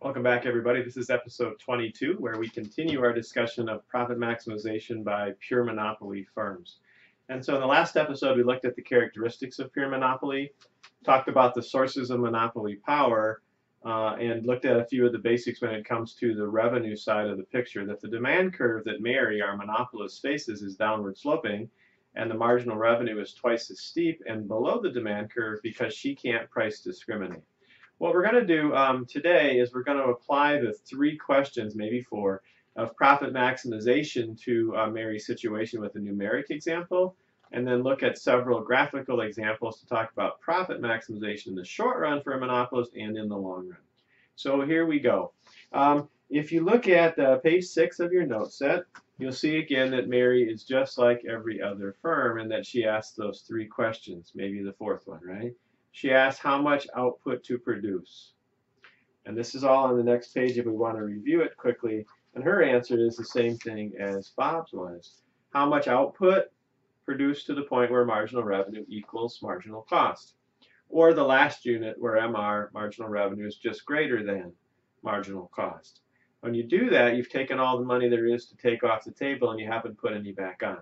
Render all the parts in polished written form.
Welcome back, everybody. This is episode 22, where we continue our discussion of profit maximization by pure monopoly firms. And so in the last episode, we looked at the characteristics of pure monopoly, talked about the sources of monopoly power, and looked at a few of the basics when it comes to the revenue side of the picture, that the demand curve that Mary, our monopolist, faces is downward sloping, and the marginal revenue is twice as steep and below the demand curve because she can't price discriminate. What we're going to do today is we're going to apply the three questions, maybe four, of profit maximization to Mary's situation with a numeric example, and then look at several graphical examples to talk about profit maximization in the short run for a monopolist and in the long run. So here we go. If you look at page 6 of your note set, you'll see again that Mary is just like every other firm and that she asked those three questions, maybe the fourth one, right? She asked how much output to produce. And this is all on the next page if we want to review it quickly. And her answer is the same thing as Bob's was. How much output produced to the point where marginal revenue equals marginal cost. Or the last unit where MR, marginal revenue, is just greater than marginal cost. When you do that, you've taken all the money there is to take off the table and you haven't put any back on.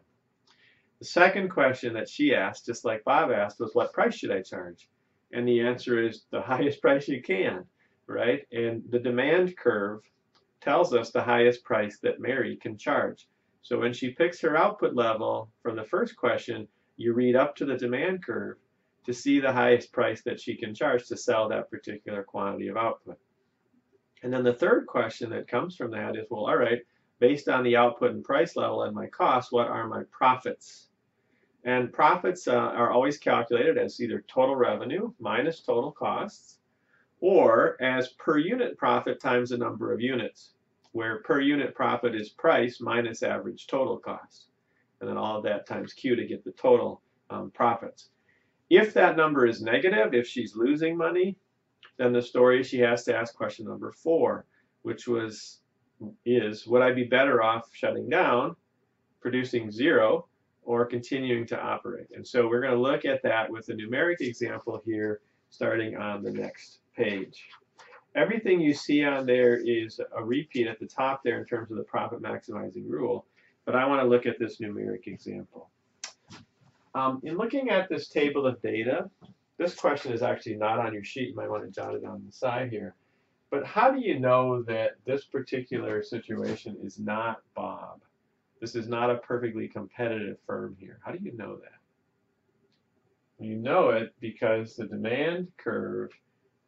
The second question that she asked, just like Bob asked, was what price should I charge? And the answer is the highest price you can, right? And the demand curve tells us the highest price that Mary can charge. So when she picks her output level from the first question, you read up to the demand curve to see the highest price that she can charge to sell that particular quantity of output. And then the third question that comes from that is, well, all right, based on the output and price level and my costs, what are my profits? And profits are always calculated as either total revenue minus total costs, or as per unit profit times the number of units, where per unit profit is price minus average total cost. And then all of that times Q to get the total profits. If that number is negative, if she's losing money, then the story she has to ask question number 4, which is, would I be better off shutting down, producing 0, or continuing to operate? And so we're going to look at that with a numeric example here starting on the next page. Everything you see on there is a repeat at the top there in terms of the profit maximizing rule, but I want to look at this numeric example. In looking at this table of data, this question is actually not on your sheet. You might want to jot it on the side here. But how do you know that this particular situation is not Bob? This is not a perfectly competitive firm here. How do you know that? You know it because the demand curve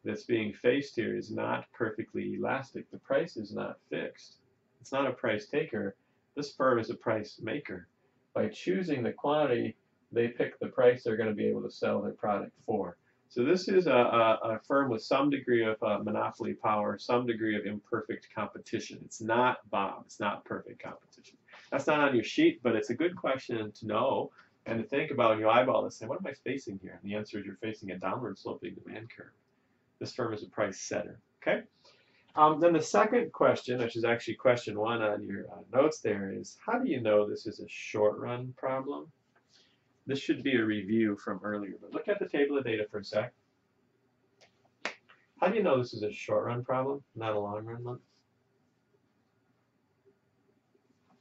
that's being faced here is not perfectly elastic. The price is not fixed. It's not a price taker. This firm is a price maker. By choosing the quantity, they pick the price they're going to be able to sell their product for. So this is a firm with some degree of monopoly power, some degree of imperfect competition. It's not Bob. It's not perfect competition. That's not on your sheet, but it's a good question to know and to think about when you eyeball this. Say, what am I facing here? And the answer is you're facing a downward sloping demand curve. This firm is a price setter. Okay. Then the second question, which is actually question 1 on your notes there, is how do you know this is a short run problem? This should be a review from earlier, but look at the table of data for a sec. How do you know this is a short run problem, not a long run one?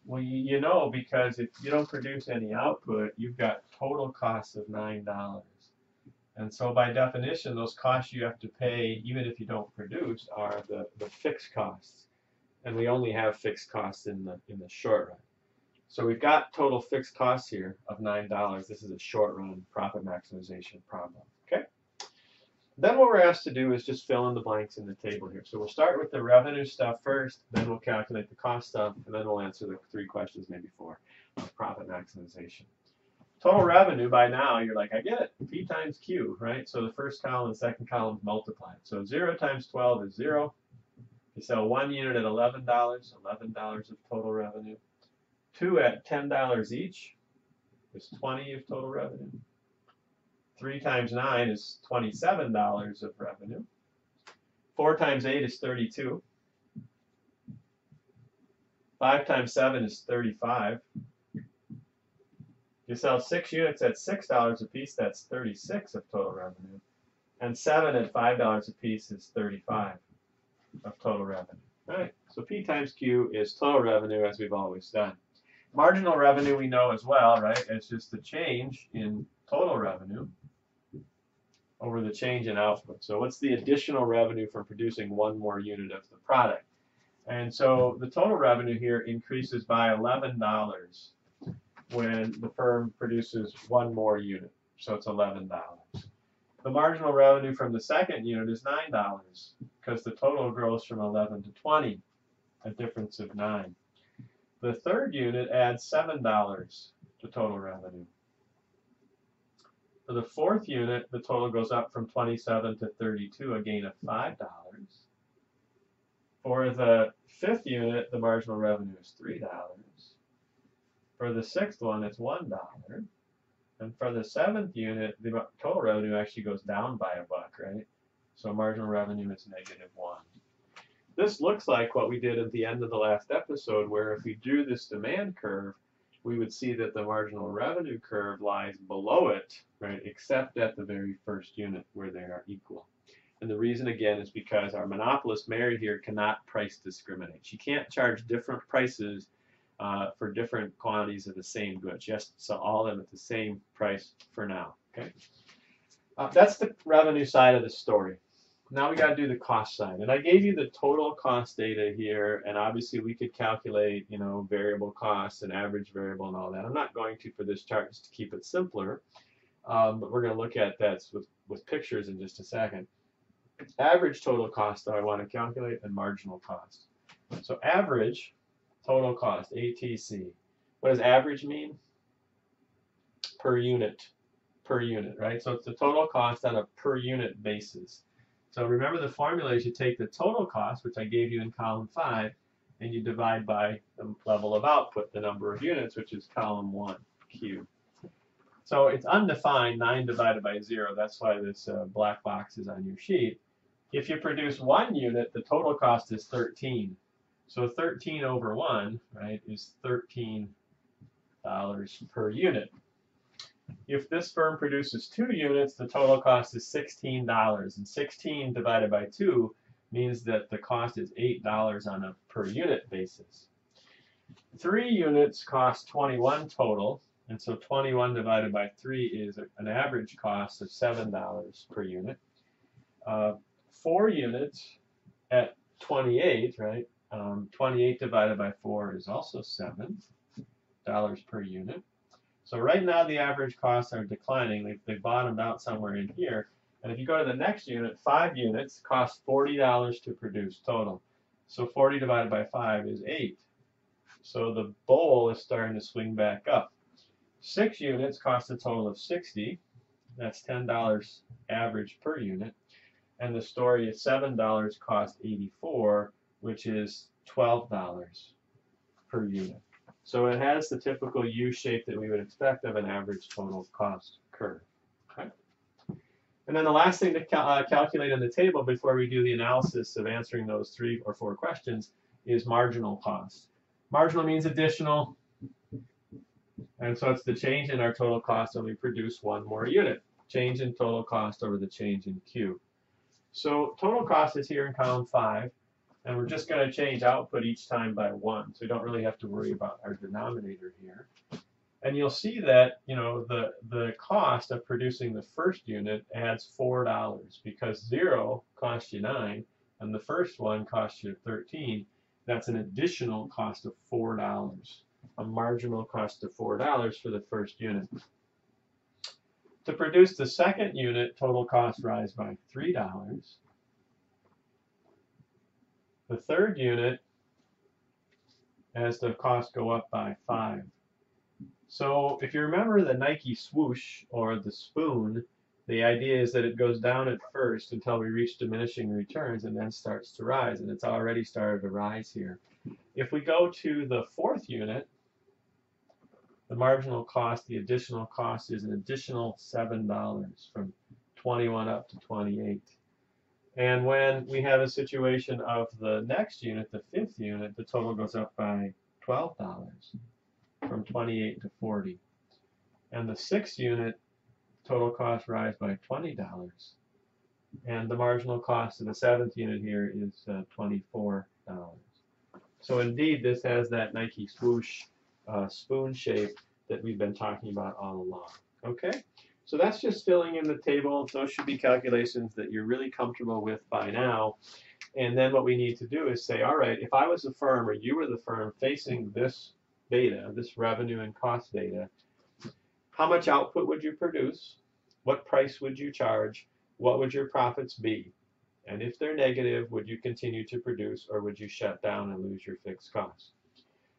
Well, you know because if you don't produce any output, you've got total costs of $9. And so by definition, those costs you have to pay, even if you don't produce, are the fixed costs. And we only have fixed costs in the short run. So we've got total fixed costs here of $9. This is a short run profit maximization problem. Okay. Then what we're asked to do is just fill in the blanks in the table here. So we'll start with the revenue stuff first, then we'll calculate the cost stuff, and then we'll answer the 3 questions, maybe 4, of profit maximization. Total revenue, by now, you're like, I get it, P times Q, right? So the first column and second column is multiplied. So 0 times 12 is 0. You sell 1 unit at $11, $11 of total revenue. 2 at $10 each is 20 of total revenue. 3 times 9 is $27 of revenue. 4 times 8 is 32. 5 times 7 is 35. You sell 6 units at $6 a piece, that's 36 of total revenue. And 7 at $5 a piece is 35. of total revenue. All right, so P times Q is total revenue, as we've always done. Marginal revenue we know as well, right? It's just the change in total revenue over the change in output. So what's the additional revenue from producing one more unit of the product? And so the total revenue here increases by $11 when the firm produces one more unit. So it's $11. The marginal revenue from the second unit is $9 because the total grows from 11 to 20, a difference of 9. The third unit adds $7 to total revenue. For the fourth unit, the total goes up from 27 to 32, a gain of $5. For the fifth unit, the marginal revenue is $3. For the sixth one, it's $1. And for the seventh unit, the total revenue actually goes down by $1, right? So marginal revenue is -1. This looks like what we did at the end of the last episode, where if we drew this demand curve, we would see that the marginal revenue curve lies below it, right, except at the very first unit where they are equal. And the reason, again, is because our monopolist Mary here cannot price discriminate. She can't charge different prices for different quantities of the same good. She has to sell all of them at the same price for now. Okay, that's the revenue side of the story. Now we got to do the cost side. And I gave you the total cost data here, and obviously we could calculate, variable costs and average variable and all that. I'm not going to for this chart just to keep it simpler, but we're going to look at that with pictures in just a second. Average total cost, though, I want to calculate, and marginal cost. So average total cost, ATC. What does average mean? Per unit, right? So it's the total cost on a per unit basis. So remember the formula is you take the total cost, which I gave you in column 5, and you divide by the level of output, the number of units, which is column 1, Q. So it's undefined, 9 divided by 0. That's why this black box is on your sheet. If you produce 1 unit, the total cost is 13. So 13 over 1, right, is $13 per unit. If this firm produces 2 units, the total cost is $16. And 16 divided by 2 means that the cost is $8 on a per unit basis. 3 units cost 21 total. And so 21 divided by 3 is an average cost of $7 per unit. 4 units at 28, right? 28 divided by 4 is also $7 per unit. So right now the average costs are declining. They've bottomed out somewhere in here. And if you go to the next unit, 5 units cost $40 to produce total. So 40 divided by 5 is 8. So the bowl is starting to swing back up. 6 units cost a total of $60. That's $10 average per unit. And the story is $7 cost 84, which is $12 per unit. So it has the typical U shape that we would expect of an average total cost curve. Okay? And then the last thing to calculate in the table before we do the analysis of answering those 3 or 4 questions is marginal cost. Marginal means additional. And so it's the change in our total cost when we produce 1 more unit. Change in total cost over the change in Q. So total cost is here in column 5. And we're just going to change output each time by 1. So we don't really have to worry about our denominator here. And you'll see that, the cost of producing the first unit adds $4 because 0 costs you 9 and the first one costs you 13. That's an additional cost of $4, a marginal cost of $4 for the first unit. To produce the second unit, total costs rise by $3. The third unit has the cost go up by 5. So if you remember the Nike swoosh or the spoon, the idea is that it goes down at first until we reach diminishing returns and then starts to rise, and it's already started to rise here. If we go to the fourth unit, the marginal cost, the additional cost is an additional $7 from 21 up to 28. And when we have a situation of the next unit, the fifth unit, the total goes up by $12 from 28 to 40. And the sixth unit, total cost rise by $20 And the marginal cost of the 7th unit here is $24. So indeed, this has that Nike swoosh spoon shape that we've been talking about all along. Okay, so that's just filling in the table. Those should be calculations that you're really comfortable with by now. And then what we need to do is say, all right, if I was the firm or you were the firm facing this data, this revenue and cost data, how much output would you produce? What price would you charge? What would your profits be? And if they're negative, would you continue to produce or would you shut down and lose your fixed costs?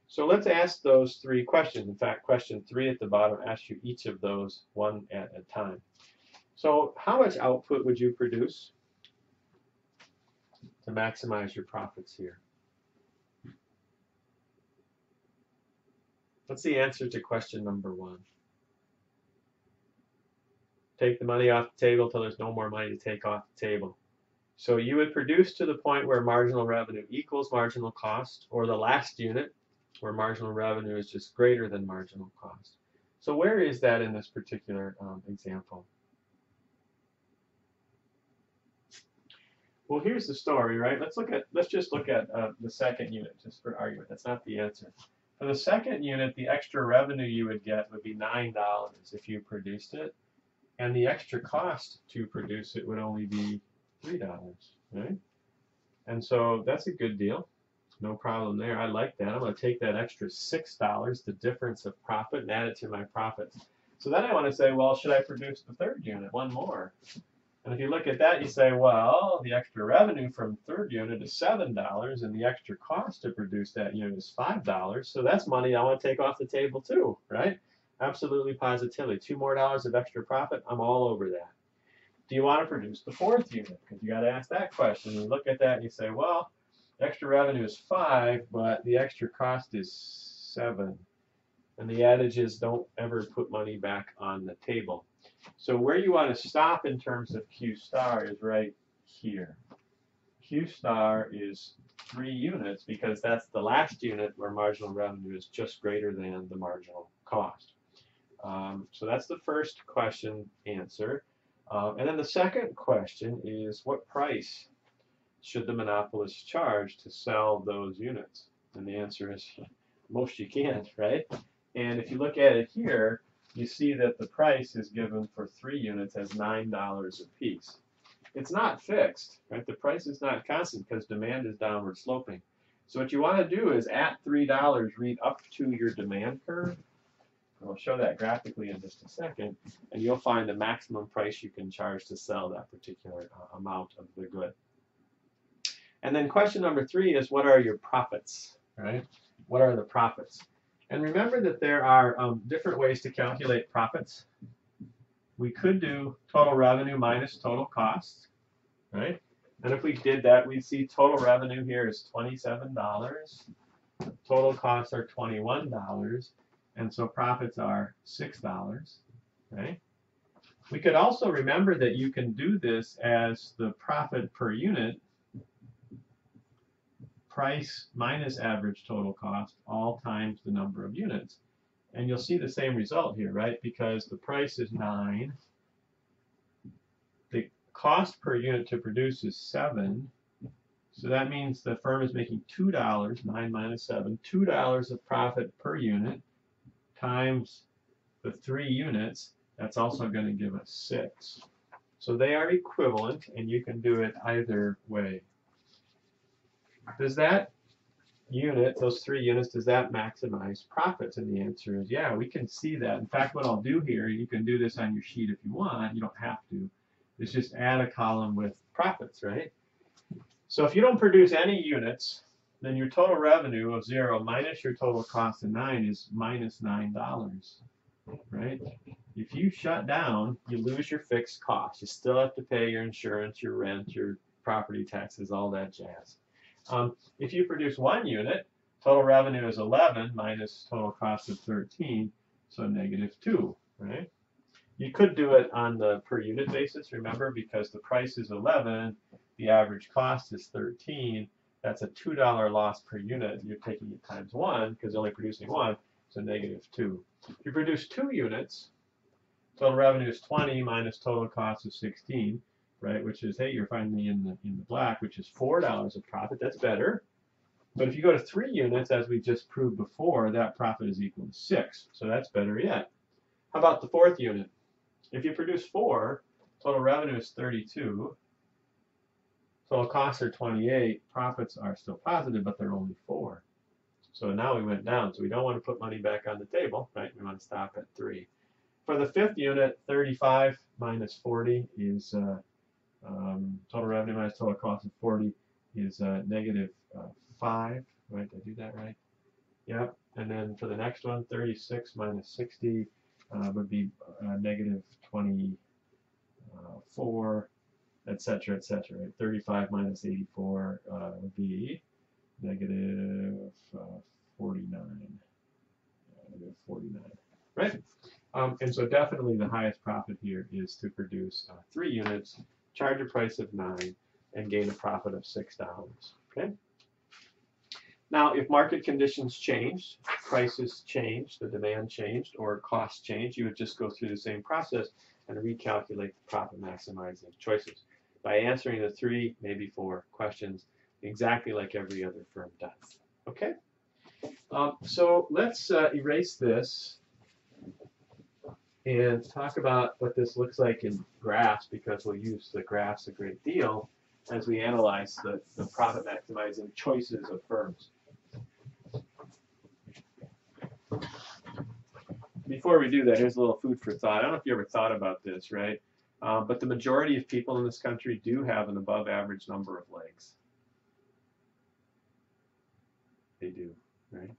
So let's ask those 3 questions. In fact, question 3 at the bottom asks you each of those one at a time. So how much output would you produce to maximize your profits here? What's the answer to question number 1? Take the money off the table till there's no more money to take off the table. So you would produce to the point where marginal revenue equals marginal cost, or the last unit where marginal revenue is just greater than marginal cost. So where is that in this particular example? Well, here's the story, right? Let's just look at the second unit, just for argument. That's not the answer. For the second unit, the extra revenue you would get would be $9 if you produced it, and the extra cost to produce it would only be $3, right? And so that's a good deal. No problem there. I like that. I'm going to take that extra $6, the difference of profit, and add it to my profits. So then I want to say, well, should I produce the third unit, one more? And if you look at that, you say, well, the extra revenue from third unit is $7, and the extra cost to produce that unit is $5. So that's money I want to take off the table too, right? Absolutely, positively. $2 more of extra profit, I'm all over that. Do you want to produce the fourth unit? Because you got to ask that question. You look at that and you say, well, extra revenue is 5, but the extra cost is 7. And the adage is don't ever put money back on the table. So where you want to stop in terms of Q star is right here. Q star is 3 units because that's the last unit where marginal revenue is just greater than the marginal cost. So that's the first question answer. And then the second question is, what price should the monopolist charge to sell those units? And the answer is most you can, right? And if you look at it here, you see that the price is given for 3 units as $9 a piece. It's not fixed, right? The price is not constant because demand is downward sloping. So what you want to do is at $3 read up to your demand curve. I'll show that graphically in just a second, and you'll find the maximum price you can charge to sell that particular amount of the good. And then question number 3 is, what are your profits, right? What are the profits? And remember that there are different ways to calculate profits. We could do total revenue minus total cost, right? And if we did that, we'd see total revenue here is $27. Total costs are $21. And so profits are $6, right? We could also remember that you can do this as the profit per unit, price minus average total cost, all times the number of units. And you'll see the same result here, right? Because the price is 9. The cost per unit to produce is 7. So that means the firm is making $2, 9 minus 7, $2 of profit per unit times the 3 units. That's also going to give us 6. So they are equivalent, and you can do it either way. Does that unit, those 3 units, does that maximize profits? And the answer is yeah, we can see that. In fact, what I'll do here, you can do this on your sheet if you want, you don't have to, is just add a column with profits, right? So if you don't produce any units, then your total revenue of 0 minus your total cost of 9 is minus $9, right? If you shut down, you lose your fixed costs. You still have to pay your insurance, your rent, your property taxes, all that jazz. If you produce 1 unit, total revenue is 11 minus total cost of 13, so -2, right? You could do it on the per unit basis, remember, because the price is 11, the average cost is 13. That's a $2 loss per unit. You're taking it times 1 because you're only producing 1, so -2. If you produce 2 units, total revenue is 20 minus total cost of 16. right? Which is, hey, you're finally in the black, which is $4 of profit. That's better. But if you go to 3 units, as we just proved before, that profit is equal to 6. So that's better yet. How about the 4th unit? If you produce 4, total revenue is 32. Total costs are 28. Profits are still positive, but they're only 4. So now we went down. So we don't want to put money back on the table, right? We want to stop at 3. For the 5th unit, 35 minus 40 is total revenue minus total cost of 40 is negative 5. Right? Did I do that right? Yep. And then for the next one, 36 minus 60 would be negative 24, etc., etc. Right? 35 minus 84 would be negative 49. Negative 49. Right? And so definitely the highest profit here is to produce 3 units, charge a price of 9, and gain a profit of $6. Okay? Now, if market conditions changed, prices changed, the demand changed, or costs changed, you would just go through the same process and recalculate the profit maximizing choices by answering the 3, maybe 4 questions exactly like every other firm does. Okay? So let's erase this and talk about what this looks like in graphs, because we'll use the graphs a great deal as we analyze the profit maximizing choices of firms. Before we do that, here's a little food for thought. I don't know if you ever thought about this, right? But the majority of people in this country do have an above average number of legs. They do, right?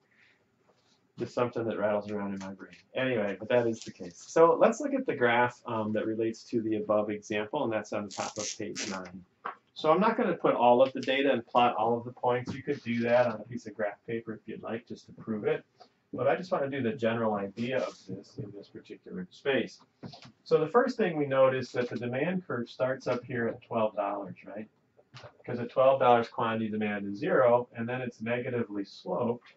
Just something that rattles around in my brain. Anyway, but that is the case. So let's look at the graph that relates to the above example, and that's on the top of page 9. So I'm not going to put all of the data and plot all of the points. You could do that on a piece of graph paper if you'd like, just to prove it. But I just want to do the general idea of this in this particular space. So the first thing we note is that the demand curve starts up here at $12, right? Because at $12, quantity demand is 0, and then it's negatively sloped.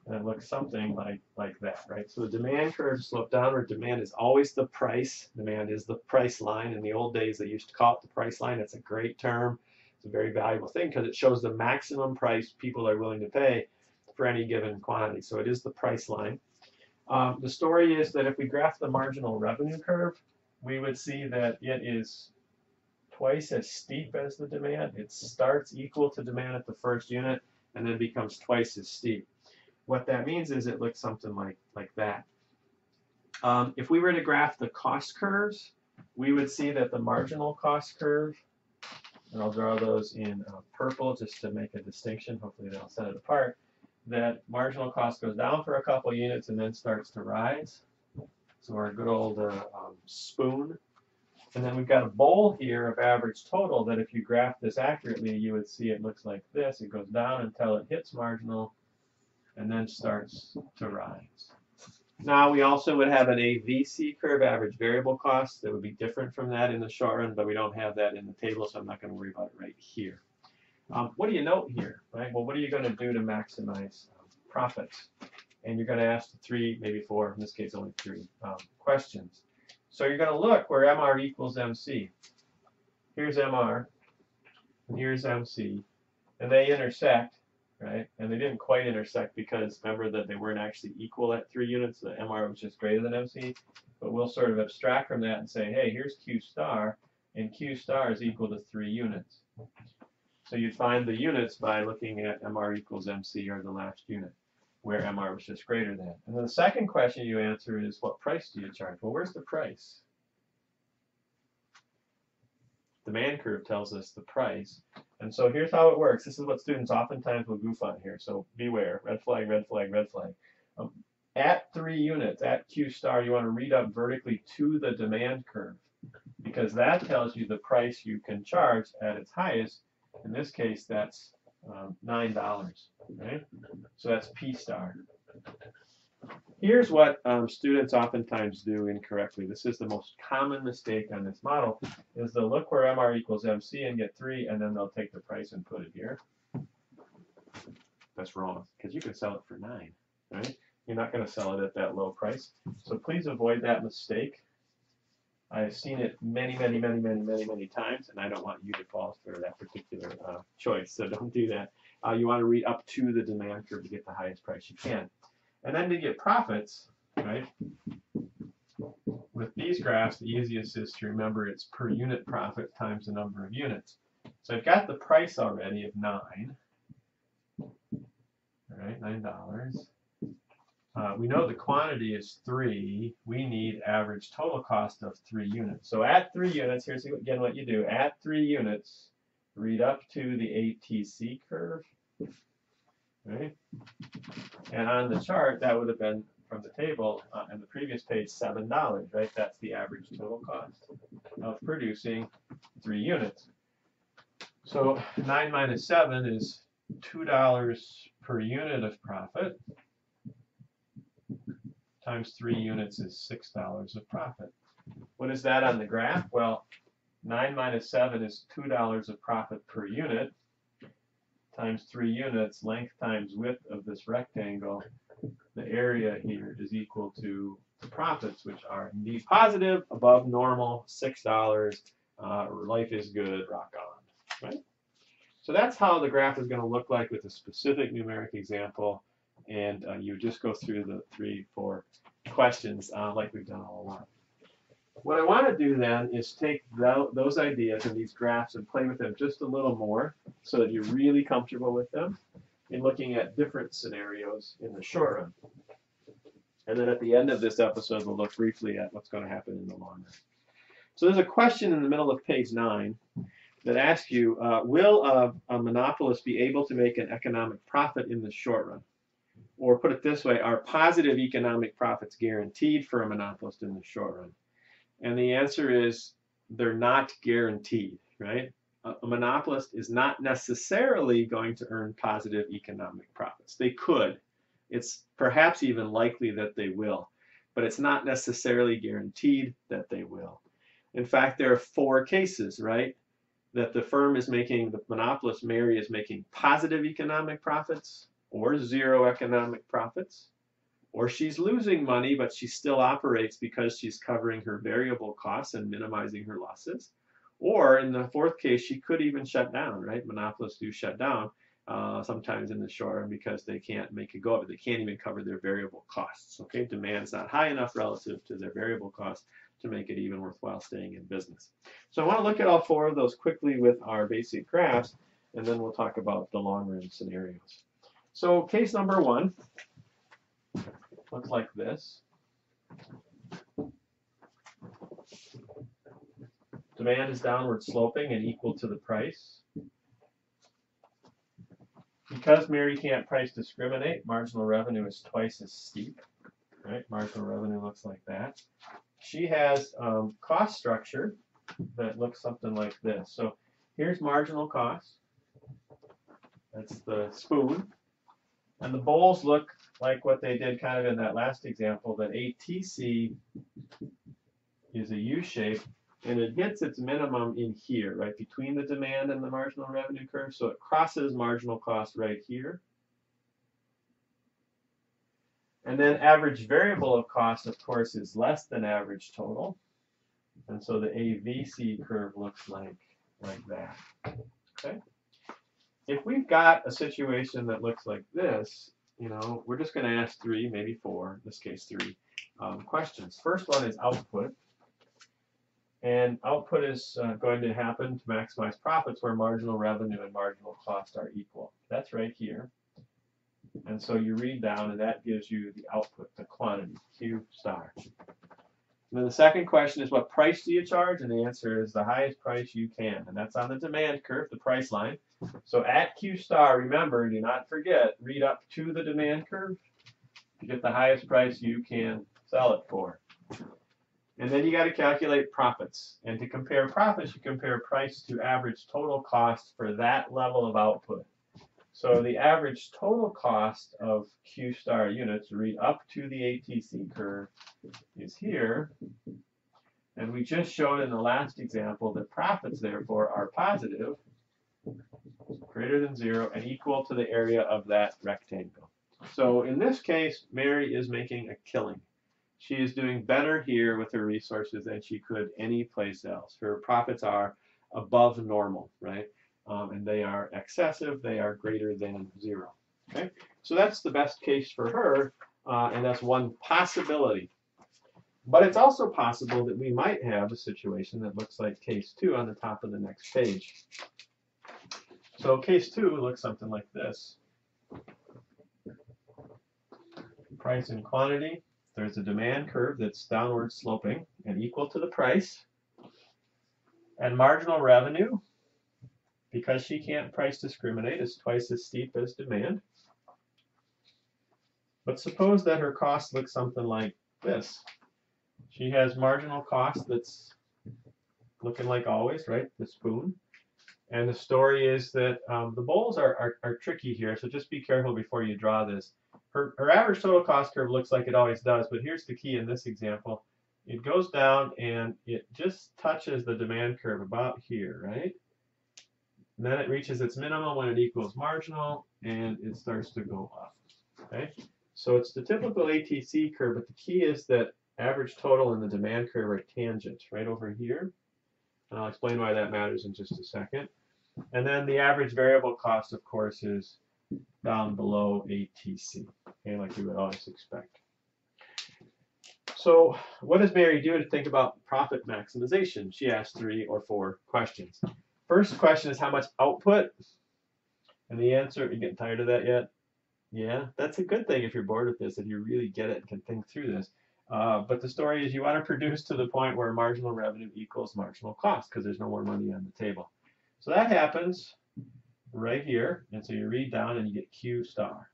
And it looks something like that, right? So the demand curve slope downward. Demand is always the price. Demand is the price line. In the old days, they used to call it the price line. It's a great term. It's a very valuable thing because it shows the maximum price people are willing to pay for any given quantity. So it is the price line. The story is that if we graph the marginal revenue curve, we would see that it is twice as steep as the demand. It starts equal to demand at the first unit and then becomes twice as steep. What that means is it looks something like that. If we were to graph the cost curves, we would see that the marginal cost curve, and I'll draw those in purple just to make a distinction, hopefully that'll set it apart, that marginal cost goes down for a couple units and then starts to rise. So our good old spoon. And then we've got a bowl here of average total that if you graph this accurately, you would see it looks like this. It goes down until it hits marginal and then starts to rise. Now we also would have an AVC curve, average variable cost, that would be different from that in the short run, but we don't have that in the table, so I'm not going to worry about it right here. What do you note here, right? Well, what are you going to do to maximize profits? And you're going to ask 3, maybe 4, in this case only 3 questions. So you're going to look where MR equals MC. Here's MR, and here's MC, and they intersect, right? And they didn't quite intersect because remember that they weren't actually equal at 3 units. The MR was just greater than MC. But we'll sort of abstract from that and say, hey, here's Q star, and Q star is equal to 3 units. So you'd find the units by looking at MR equals MC, or the last unit, where MR was just greater than. And then the second question you answer is, what price do you charge? Well, where's the price? Demand curve tells us the price. And so here's how it works. This is what students oftentimes will goof on here. So beware, red flag, red flag, red flag. At 3 units, at Q star, you want to read up vertically to the demand curve, because that tells you the price you can charge at its highest. In this case, that's $9, right? So that's P star. Here's what students oftentimes do incorrectly. This is the most common mistake on this model, is they'll look where MR equals MC and get 3, and then they'll take the price and put it here. That's wrong, because you can sell it for 9, right? You're not going to sell it at that low price. So please avoid that mistake. I've seen it many times, and I don't want you to fall for that particular choice, so don't do that. You want to read up to the demand curve to get the highest price you can. And then to get profits, right, with these graphs, the easiest is to remember it's per unit profit times the number of units. So I've got the price already of 9, all right, $9. We know the quantity is 3. We need average total cost of 3 units. So at 3 units, here's again what you do. At 3 units, read up to the ATC curve, right? And on the chart, that would have been from the table on the previous page, $7, right? That's the average total cost of producing 3 units. So 9 minus 7 is $2 per unit of profit, times 3 units is $6 of profit. What is that on the graph? Well, 9 minus 7 is $2 of profit per unit, times 3 units, length times width of this rectangle. The area here is equal to the profits, which are indeed positive, above normal, $6. Life is good, rock on, right? So that's how the graph is going to look like with a specific numeric example. And you just go through the 3, 4 questions like we've done all along. What I want to do then is take those ideas and these graphs and play with them just a little more so that you're really comfortable with them in looking at different scenarios in the short run. And then at the end of this episode, we'll look briefly at what's going to happen in the long run. So there's a question in the middle of page 9 that asks you, will a monopolist be able to make an economic profit in the short run? Or put it this way, are positive economic profits guaranteed for a monopolist in the short run? And the answer is they're not guaranteed, right? A monopolist is not necessarily going to earn positive economic profits. They could. It's perhaps even likely that they will, but it's not necessarily guaranteed that they will. In fact, there are 4 cases, right, that the firm is making, the monopolist, Mary, is making positive economic profits, or 0 economic profits, or she's losing money, but she still operates because she's covering her variable costs and minimizing her losses. Or in the 4th case, she could even shut down, right? Monopolists do shut down sometimes in the short run because they can't make a go of it. They can't even cover their variable costs, okay? Demand's not high enough relative to their variable costs to make it even worthwhile staying in business. So I want to look at all 4 of those quickly with our basic graphs, and then we'll talk about the long-run scenarios. So case number 1 looks like this. Demand is downward sloping and equal to the price. Because Mary can't price discriminate, marginal revenue is twice as steep, right? Marginal revenue looks like that. She has cost structure that looks something like this. So here's marginal cost. That's the spoon. And the bowls look like what they did kind of in that last example, that ATC is a U shape, and it hits its minimum in here, right, between the demand and the marginal revenue curve. So it crosses marginal cost right here. And then average variable of cost, of course, is less than average total. And so the AVC curve looks like that, okay? If we've got a situation that looks like this, you know, we're just going to ask 3, maybe 4, in this case 3 questions. First one is output. And output is going to happen to maximize profits where marginal revenue and marginal cost are equal. That's right here. And so you read down, and that gives you the output, the quantity, Q star. And then the second question is, what price do you charge? And the answer is the highest price you can. And that's on the demand curve, the price line. So at Q star, remember, do not forget, read up to the demand curve to get the highest price you can sell it for. And then you got to calculate profits. And to compare profits, you compare price to average total cost for that level of output. So the average total cost of Q star units, read up to the ATC curve, is here. And we just showed in the last example that profits, therefore, are positive, greater than 0, and equal to the area of that rectangle. So in this case, Mary is making a killing. she is doing better here with her resources than she could any place else. Her profits are above normal, right? And they are excessive, they are greater than 0. Okay, so that's the best case for her, and that's one possibility. But it's also possible that we might have a situation that looks like case 2 on the top of the next page. So case 2 looks something like this. Price and quantity. There's a demand curve that's downward sloping and equal to the price. And marginal revenue, because she can't price discriminate, is twice as steep as demand. But suppose that her cost looks something like this. She has marginal cost that's looking like always, right? The spoon. And the story is that the bowls are tricky here, so just be careful before you draw this. Her average total cost curve looks like it always does, but here's the key in this example. It goes down and it just touches the demand curve about here, right? And then it reaches its minimum when it equals marginal, and it starts to go up, okay? So it's the typical ATC curve, but the key is that average total and the demand curve are tangent right over here. And I'll explain why that matters in just a second. And then the average variable cost, of course, is down below ATC, okay, like you would always expect. So what does Mary do to think about profit maximization? She asked 3 or 4 questions. First question is how much output? And the answer, are you getting tired of that yet? Yeah, that's a good thing if you're bored with this, if you really get it and can think through this. But the story is you want to produce to the point where marginal revenue equals marginal cost because there's no more money on the table. So that happens right here. And so you read down and you get Q star.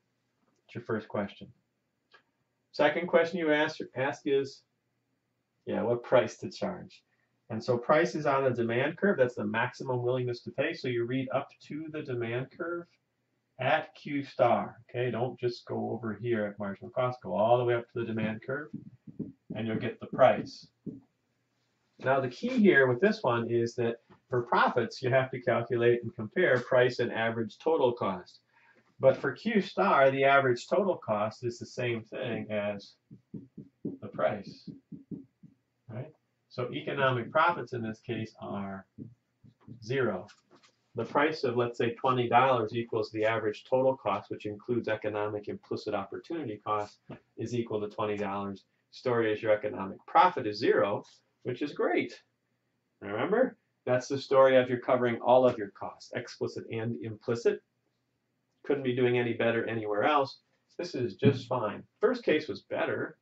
That's your first question. Second question you ask is, what price to charge? And so price is on the demand curve. That's the maximum willingness to pay. So you read up to the demand curve at Q star. Okay, don't just go over here at marginal cost. Go all the way up to the demand curve, and you'll get the price. Now the key here with this one is that for profits, you have to calculate and compare price and average total cost. But for Q star, the average total cost is the same thing as the price, right? So economic profits in this case are 0. The price of, let's say, $20 equals the average total cost, which includes economic implicit opportunity cost, is equal to $20. Story is your economic profit is 0, which is great. Remember, that's the story of you're covering all of your costs, explicit and implicit. Couldn't be doing any better anywhere else. This is just fine. First case was better,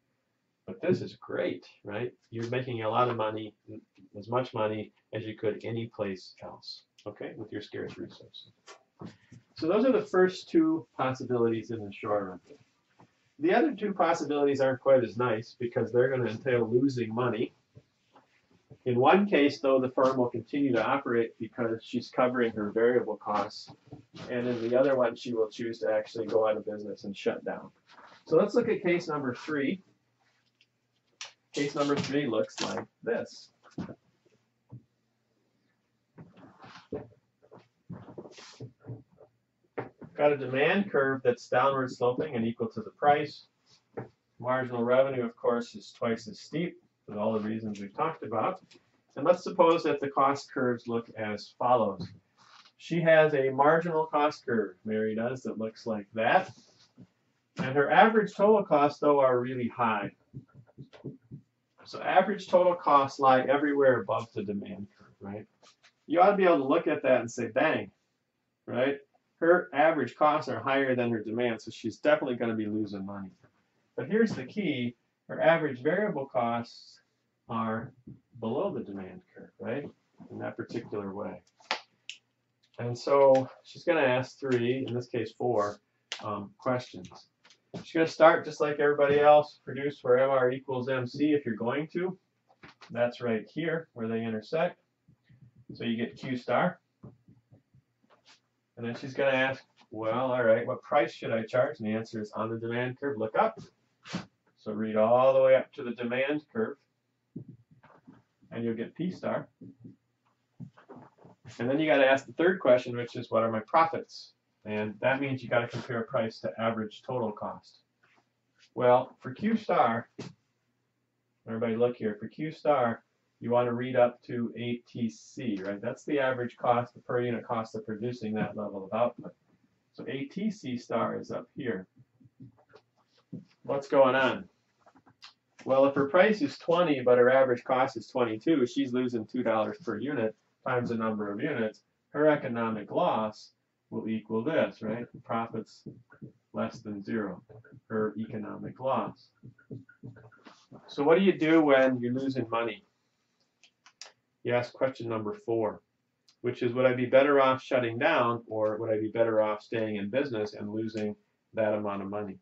but this is great, right? You're making a lot of money, as much money as you could any place else, okay, with your scarce resources. So those are the first 2 possibilities in the short run. The other 2 possibilities aren't quite as nice because they're going to entail losing money. In one case, though, the firm will continue to operate because she's covering her variable costs. And in the other one, she will choose to actually go out of business and shut down. So let's look at case number 3. Case number 3 looks like this. Got a demand curve that's downward sloping and equal to the price. Marginal revenue, of course, is twice as steep for all the reasons we've talked about. And let's suppose that the cost curves look as follows. She has a marginal cost curve, Mary does, that looks like that. And her average total costs, though, are really high. So average total costs lie everywhere above the demand curve, right? You ought to be able to look at that and say, bang, right? Her average costs are higher than her demand, so she's definitely going to be losing money. But here's the key. Her average variable costs are below the demand curve, right? In that particular way. And so she's going to ask 3, in this case 4, questions. She's going to start just like everybody else, produce where MR equals MC if you're going to. That's right here where they intersect. So you get Q star. And then she's going to ask, well, all right, what price should I charge? And the answer is on the demand curve, look up. So read all the way up to the demand curve, and you'll get P star. And then you got to ask the third question, which is, what are my profits? And that means you got to compare price to average total cost. Well, for Q star, Everybody look here. For Q star, you want to read up to ATC, right? That's the average cost, the per unit cost of producing that level of output. So ATC star is up here. What's going on? Well, if her price is 20, but her average cost is 22, she's losing $2 per unit times the number of units. Her economic loss will equal this, right? Profits less than 0, her economic loss. So what do you do when you're losing money? You ask question number 4, which is, would I be better off shutting down, or would I be better off staying in business and losing that amount of money?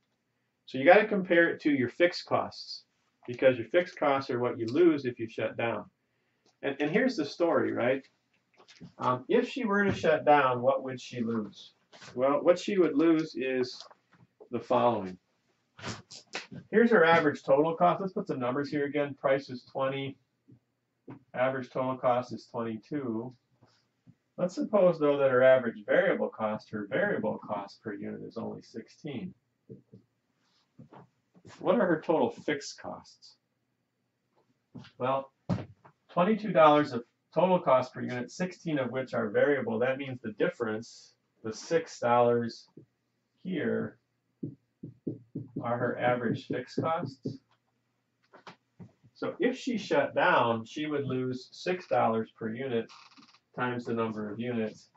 So you got to compare it to your fixed costs, because your fixed costs are what you lose if you shut down. And here's the story, right? If she were to shut down, what would she lose? Well, what she would lose is the following. Here's her average total cost. Let's put some numbers here again. Price is 20. Average total cost is 22. Let's suppose, though, that her average variable cost per unit is only 16. What are her total fixed costs? Well, $22 of total cost per unit, 16 of which are variable. That means the difference, the $6 here, are her average fixed costs. So if she shut down, she would lose $6 per unit times the number of units.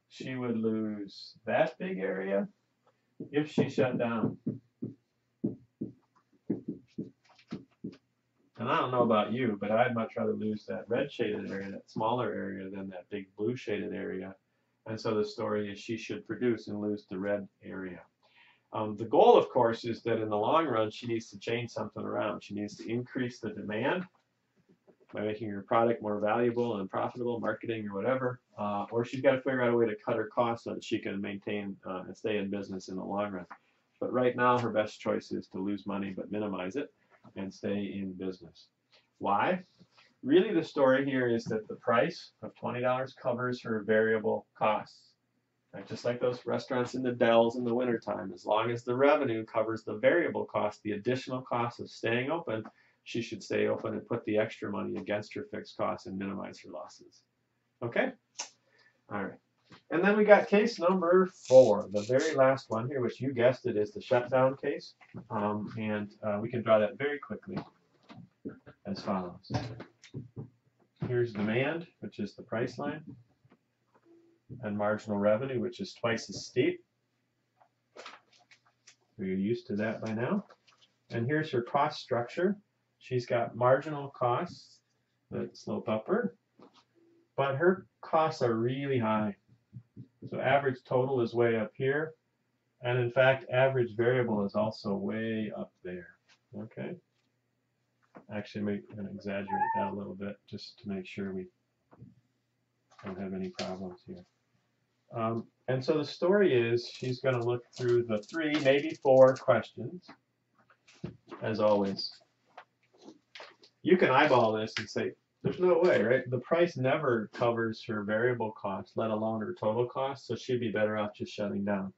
She would lose that big area if she shut down. And I don't know about you, but I'd much rather lose that red shaded area, that smaller area, than that big blue shaded area. And so the story is she should produce and lose the red area. The goal, of course, is that in the long run, she needs to change something around. She needs to increase the demand by making her product more valuable and profitable, marketing or whatever. Or she's got to figure out a way to cut her costs so that she can maintain and stay in business in the long run. But right now, her best choice is to lose money but minimize it and stay in business. Why? Really, the story here is that the price of $20 covers her variable costs. Right? Just like those restaurants in the Dells in the wintertime, as long as the revenue covers the variable cost, the additional cost of staying open, she should stay open and put the extra money against her fixed costs and minimize her losses. Okay? All right. And then we got case number 4, the very last one here, which you guessed it is the shutdown case. We can draw that very quickly as follows. Here's demand, which is the price line, and marginal revenue, which is twice as steep. We're used to that by now. And here's her cost structure. She's got marginal costs that slope upward, but her costs are really high. So average total is way up here, and in fact, average variable is also way up there. Okay. Actually, I'm going to exaggerate that a little bit just to make sure we don't have any problems here. And so the story is she's going to look through the 3, maybe 4 questions, as always. You can eyeball this and say, there's no way, right? The price never covers her variable cost, let alone her total cost, so she'd be better off just shutting down.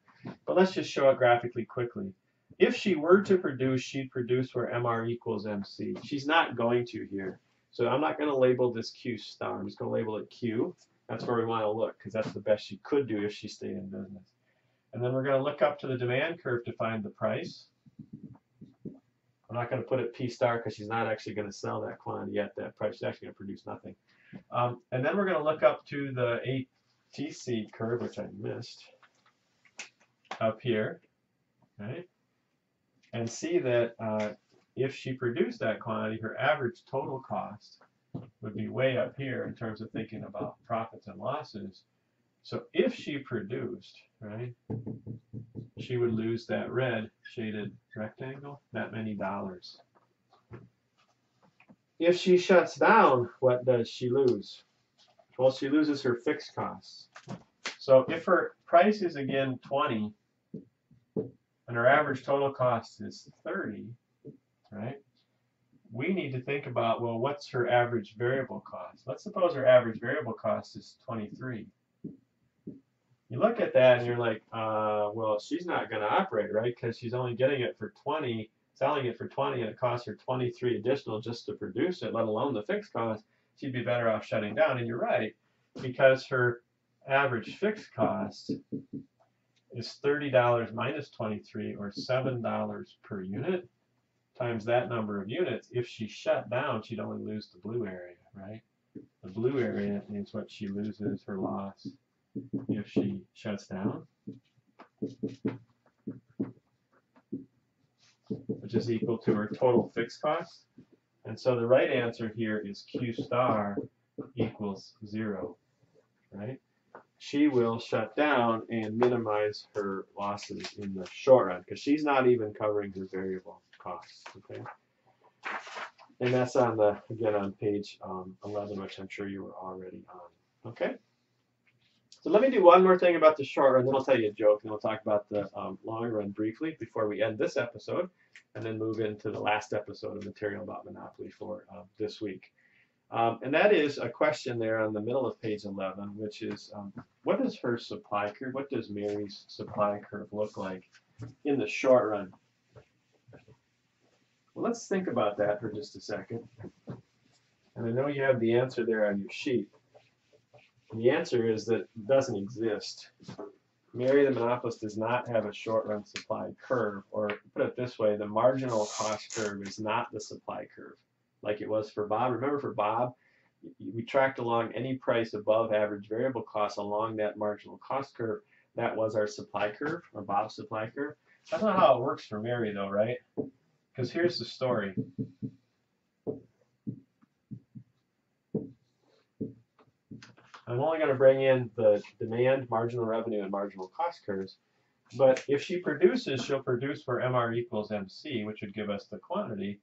But let's just show it graphically quickly. If she were to produce, she'd produce where MR equals MC. She's not going to here. So I'm not going to label this Q star. I'm just going to label it Q. That's where we want to look, because that's the best she could do if she stayed in business. And then we're going to look up to the demand curve to find the price. I'm not going to put it P star because she's not actually going to sell that quantity at that price. She's actually going to produce nothing. And then we're going to look up to the ATC curve, which I missed, up here, right? And see that if she produced that quantity, her average total cost would be way up here in terms of thinking about profits and losses. So if she produced, right, she would lose that red shaded rectangle, that many dollars. If she shuts down, what does she lose? Well, she loses her fixed costs. So if her price is again 20 and her average total cost is 30, right? We need to think about, well, what's her average variable cost? Let's suppose her average variable cost is 23. You look at that and you're like, well, she's not going to operate, right? Because she's only getting it for 20. selling it for 20 and it costs her 23 additional just to produce it, let alone the fixed cost, she'd be better off shutting down. And you're right, because her average fixed cost is $30 minus 23, or $7 per unit, times that number of units. If she shut down, she'd only lose the blue area, right? The blue area is what she loses, her loss, if she shuts down, which is equal to her total fixed cost. And so the right answer here is Q star equals 0, right? She will shut down and minimize her losses in the short run, because she's not even covering her variable costs, okay? And that's on the, again, on page 11, which I'm sure you were already on, okay? So let me do one more thing about the short run, then I'll tell you a joke, and we'll talk about the long run briefly before we end this episode, and then move into the last episode of material about monopoly for this week. And that is a question there on the middle of page 11, which is, what does her supply curve, what does Mary's supply curve look like in the short run? Well, let's think about that for just a second. And I know you have the answer there on your sheet. And the answer is that it doesn't exist. Mary the monopolist does not have a short-run supply curve, or put it this way, the marginal cost curve is not the supply curve like it was for Bob. Remember, for Bob, we tracked along any price above average variable cost along that marginal cost curve. That was our supply curve, or Bob's supply curve. That's not how it works for Mary, though, right? Because here's the story. I'm only going to bring in the demand, marginal revenue, and marginal cost curves. But if she produces, she'll produce where MR equals MC, which would give us the quantity.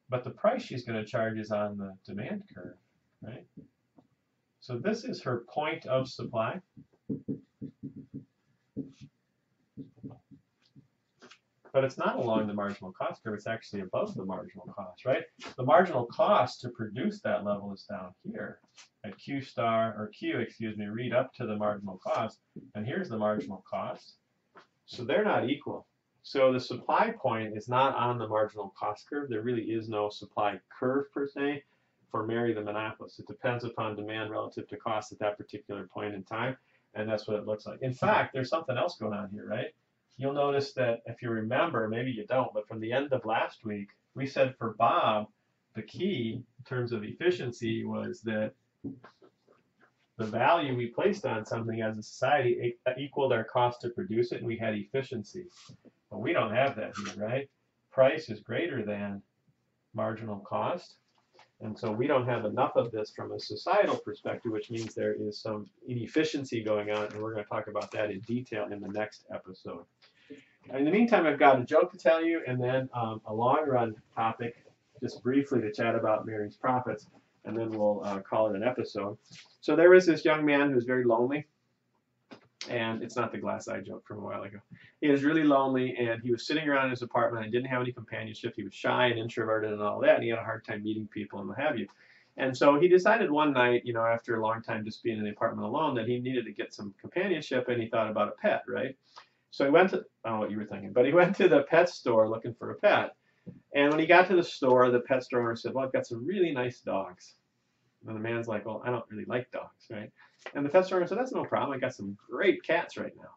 But the price she's going to charge is on the demand curve, right? So this is her point of supply. But it's not along the marginal cost curve. It's actually above the marginal cost, right? The marginal cost to produce that level is down here at Q star, or Q, excuse me, read up to the marginal cost. And here's the marginal cost. So they're not equal. So the supply point is not on the marginal cost curve. There really is no supply curve per se for Mary the monopolist. It depends upon demand relative to cost at that particular point in time. And that's what it looks like. In fact, there's something else going on here, right? You'll notice that if you remember, maybe you don't, but from the end of last week, we said for Bob, the key in terms of efficiency was that the value we placed on something as a society equaled our cost to produce it, and we had efficiency. But we don't have that here, right? Price is greater than marginal cost. And so we don't have enough of this from a societal perspective, which means there is some inefficiency going on, and we're going to talk about that in detail in the next episode. In the meantime, I've got a joke to tell you, and then a long-run topic, just briefly to chat about Mary's profits, and then we'll call it an episode. So there was this young man who was very lonely, and it's not the glass eye joke from a while ago. He was really lonely, and he was sitting around in his apartment and didn't have any companionship. He was shy and introverted and all that, and he had a hard time meeting people and what have you. And so he decided one night, you know, after a long time just being in the apartment alone, that he needed to get some companionship, and he thought about a pet, right? So he went to, I don't know what you were thinking, but he went to the pet store looking for a pet. And when he got to the store, the pet store owner said, well, I've got some really nice dogs. And the man's like, well, I don't really like dogs, right? And the pet store owner said, that's no problem. I got some great cats right now.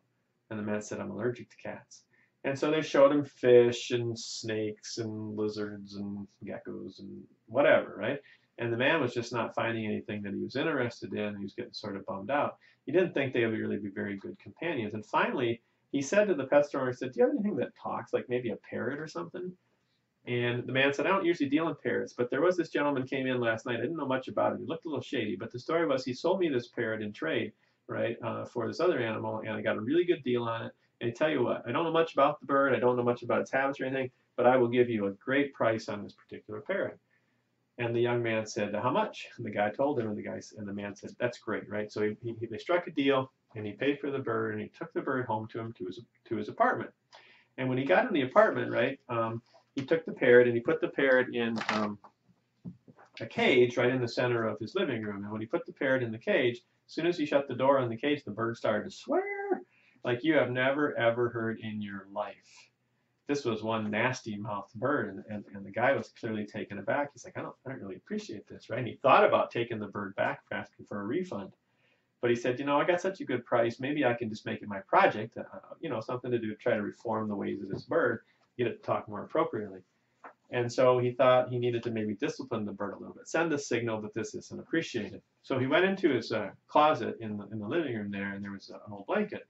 And the man said, I'm allergic to cats. And so they showed him fish and snakes and lizards and geckos and whatever, right? And the man was just not finding anything that he was interested in. He was getting sort of bummed out. He didn't think they would really be very good companions. And finally, he said to the pet store owner, he said, do you have anything that talks, like maybe a parrot or something? And the man said, I don't usually deal in parrots, but there was this gentleman came in last night. I didn't know much about him. He looked a little shady, but the story was he sold me this parrot in trade, right, for this other animal, and I got a really good deal on it. And I tell you what, I don't know much about the bird. I don't know much about its habits or anything, but I will give you a great price on this particular parrot. And the young man said, how much? And the guy told him, and the man said, that's great, right? So they struck a deal, and he paid for the bird, and he took the bird home to him to his apartment. And when he got in the apartment, right, he took the parrot and he put the parrot in a cage right in the center of his living room. And when he put the parrot in the cage, as soon as he shut the door on the cage, the bird started to swear like you have never, ever heard in your life. this was one nasty mouthed bird, and the guy was clearly taken aback. He's like, I don't really appreciate this, right? And he thought about taking the bird back, asking for a refund. But he said, I got such a good price, maybe I can just make it my project, something to do to try to reform the ways of this bird, get it to talk more appropriately. And so he thought he needed to maybe discipline the bird a little bit, send a signal that this isn't appreciated. So he went into his closet in the living room there, and there was an old blanket.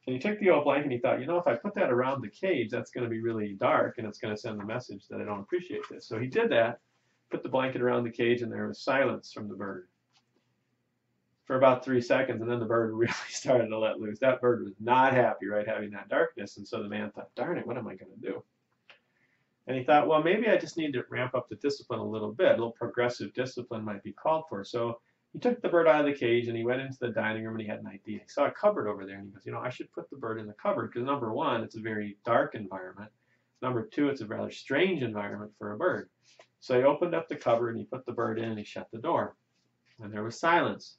And he took the old blanket and he thought, if I put that around the cage, that's going to be really dark, and it's going to send the message that I don't appreciate this. So he did that, put the blanket around the cage, and there was silence from the bird for about 3 seconds, and then the bird really started to let loose. That bird was not happy, right, having that darkness, and so the man thought, darn it, what am I going to do? And he thought, well, maybe I just need to ramp up the discipline a little bit. A little progressive discipline might be called for. So he took the bird out of the cage and he went into the dining room and he had an idea. He saw a cupboard over there and he goes, I should put the bird in the cupboard because number one, it's a very dark environment. Number two, it's a rather strange environment for a bird. So he opened up the cupboard and he put the bird in and he shut the door. And there was silence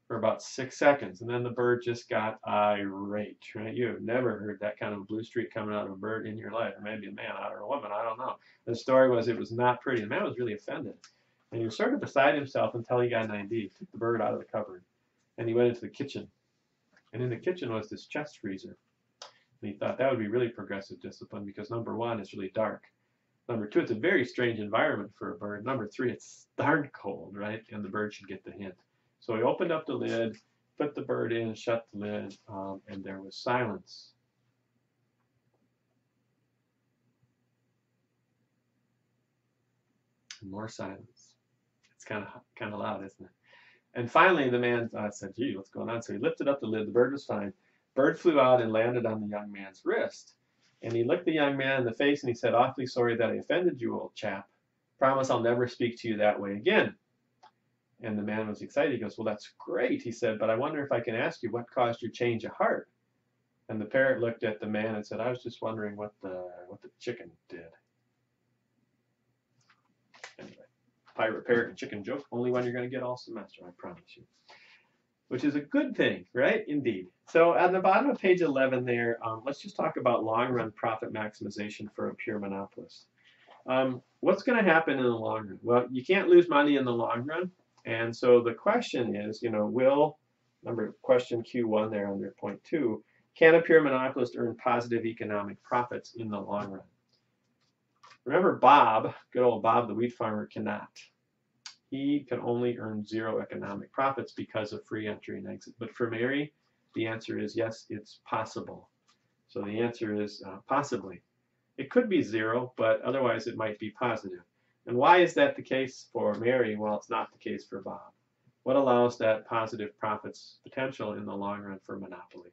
for about 6 seconds, and then the bird just got irate, right? You have never heard that kind of blue streak coming out of a bird in your life, or maybe a man or a woman, I don't know. The story was it was not pretty. The man was really offended, and he was sort of beside himself until he got an idea. He took the bird out of the cupboard, and he went into the kitchen, and in the kitchen was this chest freezer, and he thought that would be really progressive discipline because number one, it's really dark. Number two, it's a very strange environment for a bird. Number three, it's darn cold, right? And the bird should get the hint. So he opened up the lid, put the bird in, shut the lid, and there was silence. And more silence. It's kind of loud, isn't it? And finally, the man said, gee, what's going on? So he lifted up the lid. The bird was fine. Bird flew out and landed on the young man's wrist. And he looked the young man in the face and he said, awfully sorry that I offended you, old chap. Promise I'll never speak to you that way again. And the man was excited. He goes, well, that's great, he said, but I wonder if I can ask you what caused your change of heart. And the parrot looked at the man and said, I was just wondering what the chicken did. Anyway, pirate, parrot, and chicken joke, only one you're going to get all semester, I promise you. Which is a good thing, right? Indeed. So at the bottom of page 11 there, let's just talk about long-run profit maximization for a pure monopolist. What's going to happen in the long run? Well, you can't lose money in the long run. And so the question is, number question Q1 there under point 2, can a pure monopolist earn positive economic profits in the long run? Remember Bob, good old Bob the wheat farmer, cannot. He can only earn 0 economic profits because of free entry and exit. But for Mary, the answer is yes, it's possible. So the answer is possibly. It could be 0, but otherwise it might be positive. And why is that the case for Mary? Well, it's not the case for Bob. What allows that positive profits potential in the long run for monopoly?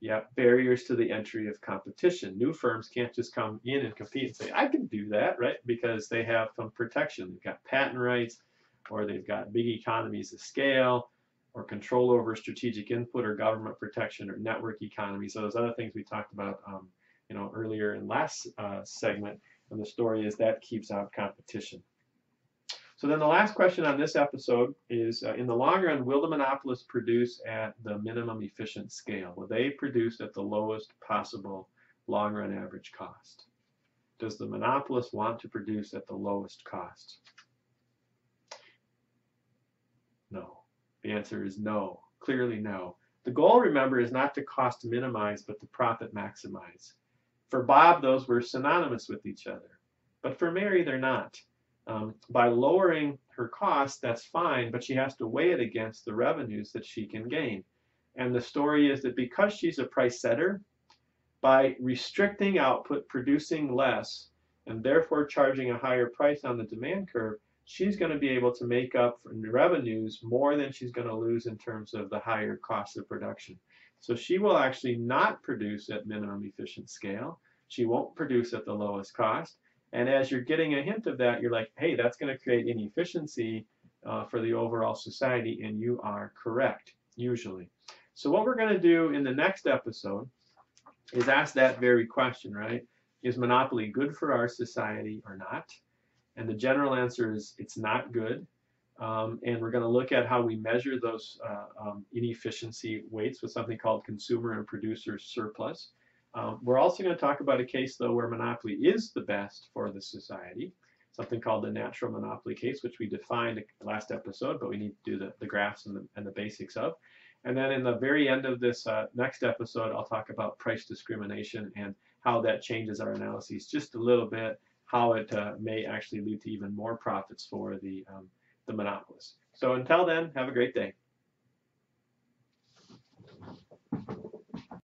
Yeah, barriers to the entry of competition. New firms can't just come in and compete and say, I can do that, right? Because they have some protection. They've got patent rights, or they've got big economies of scale, or control over strategic input, or government protection, or network economy. So those other things we talked about earlier in last segment. And the story is that keeps out competition. So then the last question on this episode is, in the long run, will the monopolists produce at the minimum efficient scale? Will they produce at the lowest possible long run average cost? Does the monopolist want to produce at the lowest cost? No. The answer is no. Clearly no. The goal, remember, is not to cost minimize, but to profit maximize. For Bob, those were synonymous with each other. But for Mary, they're not. By lowering her cost, that's fine, but she has to weigh it against the revenues that she can gain. And the story is that because she's a price setter, by restricting output, producing less, and therefore charging a higher price on the demand curve, she's going to be able to make up for revenues more than she's going to lose in terms of the higher cost of production. So she will actually not produce at minimum efficient scale. She won't produce at the lowest cost. And as you're getting a hint of that, you're like, hey, that's going to create inefficiency for the overall society, and you are correct, usually. So what we're going to do in the next episode is ask that very question, right? Is monopoly good for our society or not? And the general answer is it's not good. And we're going to look at how we measure those inefficiency weights with something called consumer and producer surplus. We're also going to talk about a case, though, where monopoly is the best for the society, something called the natural monopoly case, which we defined last episode, but we need to do the graphs and the basics of. And then in the very end of this next episode, I'll talk about price discrimination and how that changes our analyses just a little bit, how it may actually lead to even more profits for the monopolists. So until then, have a great day.